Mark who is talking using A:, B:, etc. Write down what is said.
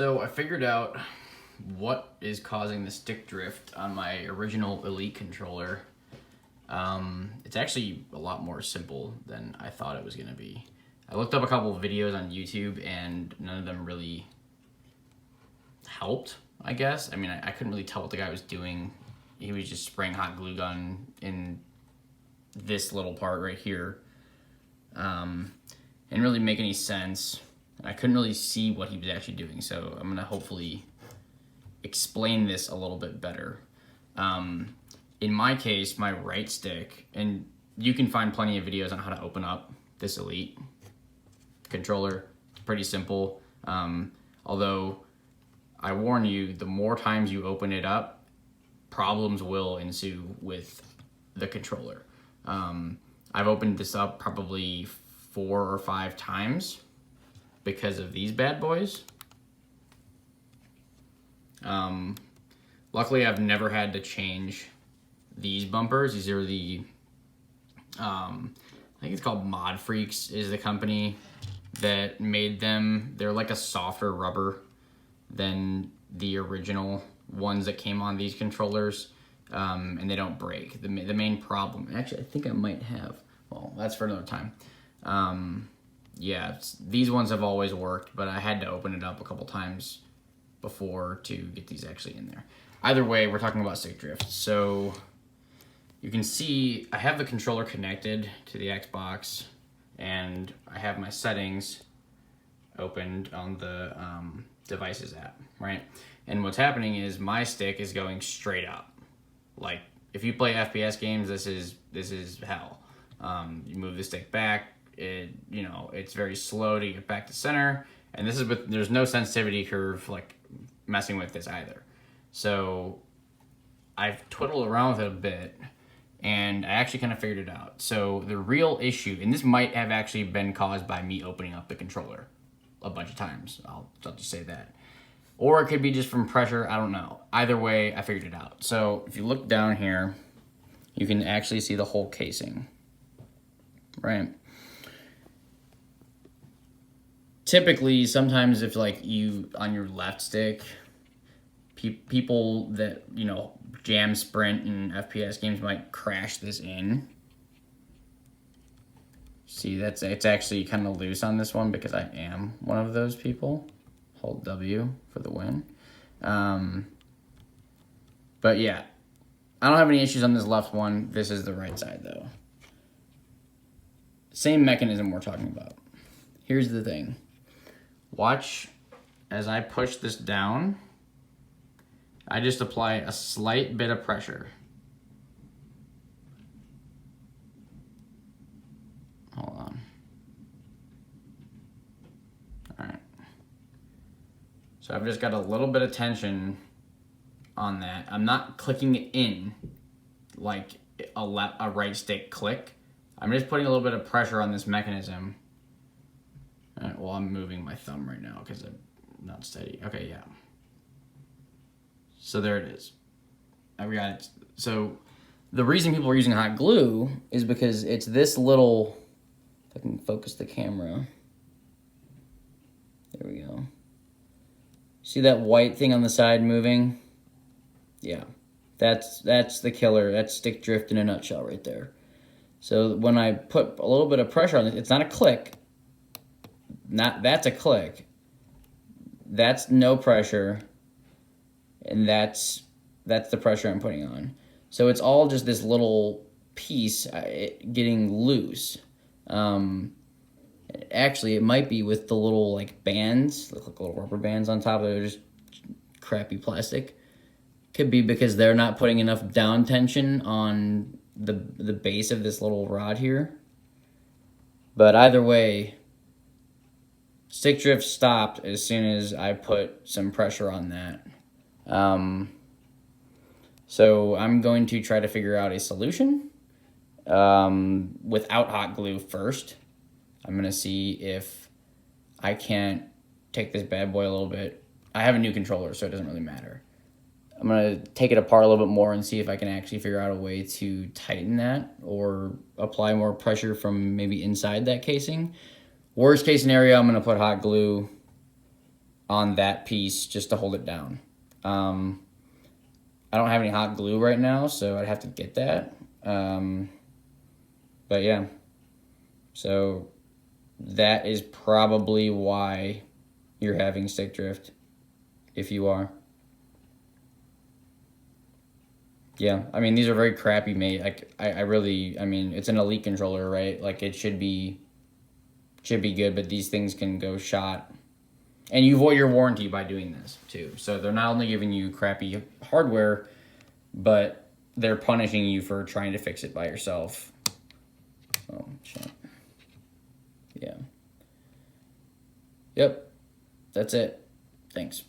A: So I figured out what is causing the stick drift on my original Elite controller. It's actually a lot more simple than I thought it was going to be. I looked up a couple of videos on YouTube and none of them really helped, I guess. I mean, I couldn't really tell what the guy was doing. He was just spraying hot glue gun in this little part right here. And really make any sense. I couldn't really see what he was actually doing, so I'm gonna hopefully explain this a little bit better. In my case, my right stick, and you can find plenty of videos on how to open up this Elite controller. It's pretty simple. Although I warn you, the more times you open it up, problems will ensue with the controller. I've opened this up probably 4 or 5 times because of these bad boys. Luckily, I've never had to change these bumpers. These are the, I think it's called Mod Freaks is the company that made them. They're like a softer rubber than the original ones that came on these controllers, and they don't break. The main problem, actually, I think I might have, well, that's for another time. Yeah, these ones have always worked, but I had to open it up a couple times before to get these actually in there. Either way, we're talking about stick drift. So you can see I have the controller connected to the Xbox, and I have my settings opened on the devices app, right? And what's happening is my stick is going straight up. Like if you play FPS games, this is hell. You move the stick back, it's very slow to get back to center, and this is there's no sensitivity curve like messing with this either. So I've twiddled around with it a bit, and I actually kind of figured it out. So the real issue, and this might have actually been caused by me opening up the controller a bunch of times. I'll just say that. Or it could be just from pressure, I don't know. Either way, I figured it out. So if you look down here, you can actually see the whole casing, right? Typically, sometimes if like you, on your left stick, people that, jam sprint in FPS games might crash this in. See, it's actually kind of loose on this one because I am one of those people. Hold W for the win. But yeah, I don't have any issues on this left one. This is the right side though. Same mechanism we're talking about. Here's the thing. Watch as I push this down. I just apply a slight bit of pressure. Hold on. All right. So I've just got a little bit of tension on that. I'm not clicking it in like a right stick click. I'm just putting a little bit of pressure on this mechanism. All right, well, I'm moving my thumb right now because I'm not steady. Okay, yeah. So there it is. I got it. So the reason people are using hot glue is because it's this little, if I can focus the camera. There we go. See that white thing on the side moving? Yeah, that's the killer. That's stick drift in a nutshell right there. So when I put a little bit of pressure on it, it's not a click. That's a click. That's no pressure. And that's the pressure I'm putting on. So it's all just this little piece getting loose. Actually, it might be with the little like bands, like little rubber bands on top of it, just crappy plastic. Could be because they're not putting enough down tension on the base of this little rod here. But either way, stick drift stopped as soon as I put some pressure on that. So I'm going to try to figure out a solution without hot glue first. I'm going to see if I can't take this bad boy a little bit. I have a new controller, so it doesn't really matter. I'm going to take it apart a little bit more and see if I can actually figure out a way to tighten that or apply more pressure from maybe inside that casing. Worst case scenario, I'm going to put hot glue on that piece just to hold it down. I don't have any hot glue right now, so I'd have to get that. But yeah, so that is probably why you're having stick drift, if you are. Yeah, I mean, these are very crappy made. Like, I mean, it's an Elite controller, right? Like, it should be good, but these things can go shot. And you void your warranty by doing this, too. So they're not only giving you crappy hardware, but they're punishing you for trying to fix it by yourself. Oh, shit. Yeah. Yep. That's it. Thanks.